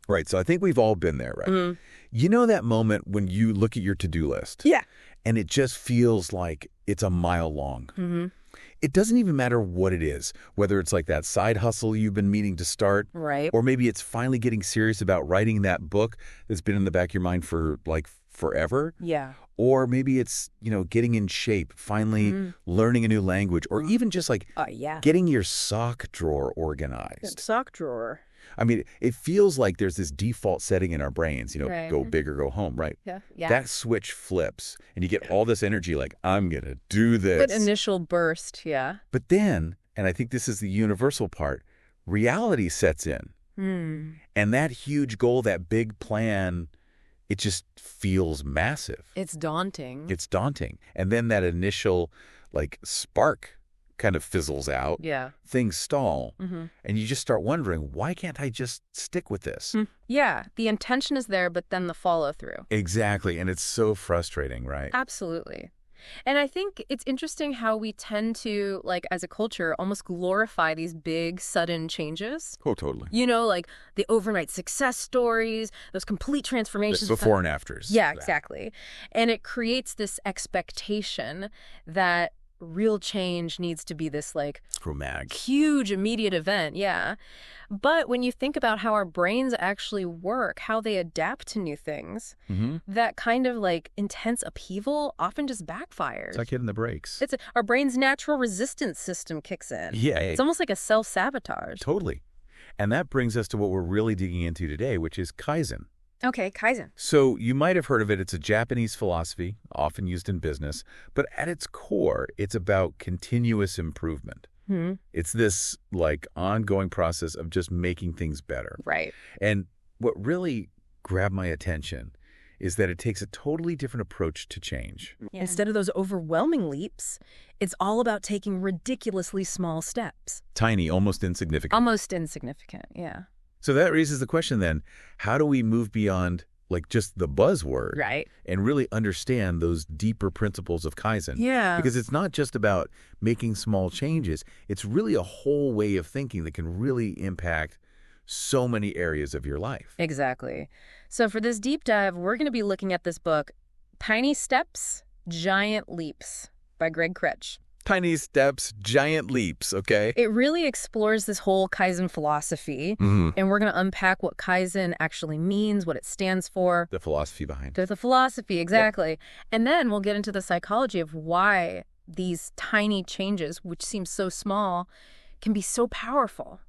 Right. So I think we've all been there, right? Mm. You know that moment when you look at your to-do list Yeah. and it just feels like it's a mile long. Mm-hmm. It doesn't even matter what it is, whether it's like that side hustle you've been meaning to start, Right. or maybe it's finally getting serious about writing that book that's been in the back of your mind for like forever. Yeah. Or maybe it's, getting in shape, finally learning a new language, or even just like Yeah. getting your sock drawer organized. Sock drawer. I mean, it feels like there's this default setting in our brains, Right. go big or go home, right? Yeah. Yeah. That switch flips and you get all this energy like, I'm going to do this. That initial burst, yeah. But then, and I think this is the universal part, reality sets in. And that huge goal, that big plan, it just feels massive. It's daunting. It's daunting. And then that initial spark kind of fizzles out. Yeah. Things stall. And you just start wondering, why can't I just stick with this? Yeah. The intention is there, but then the follow through. Exactly. And it's so frustrating, right? Absolutely. And I think it's interesting how we tend to, as a culture, almost glorify these big, sudden changes. Oh, totally. Like the overnight success stories, those complete transformations. Before and afters. Yeah, exactly. And it creates this expectation that real change needs to be this dramatic, huge immediate event. Yeah. But when you think about how our brains actually work, how they adapt to new things, that kind of intense upheaval often just backfires. It's like hitting the brakes. Our brain's natural resistance system kicks in. Yeah. It's almost like a self-sabotage. Totally. And that brings us to what we're really digging into today, which is Kaizen. Okay, Kaizen. So you might have heard of it. It's a Japanese philosophy, often used in business. But at its core, it's about continuous improvement. It's this ongoing process of just making things better. Right. And what really grabbed my attention is that it takes a totally different approach to change. Yeah. Instead of those overwhelming leaps, it's all about taking ridiculously small steps. Tiny, almost insignificant. Almost insignificant, yeah. So that raises the question then, how do we move beyond just the buzzword, right, and really understand those deeper principles of Kaizen? Yeah. Because it's not just about making small changes. It's really a whole way of thinking that can really impact so many areas of your life. Exactly. So for this deep dive, we're going to be looking at this book, Tiny Steps, Giant Leaps by Greg Kretsch. Tiny steps, giant leaps, okay? It really explores this whole Kaizen philosophy, and we're going to unpack what Kaizen actually means, what it stands for. The philosophy behind it. The philosophy, exactly. Yep. And then we'll get into the psychology of why these tiny changes, which seem so small, can be so powerful.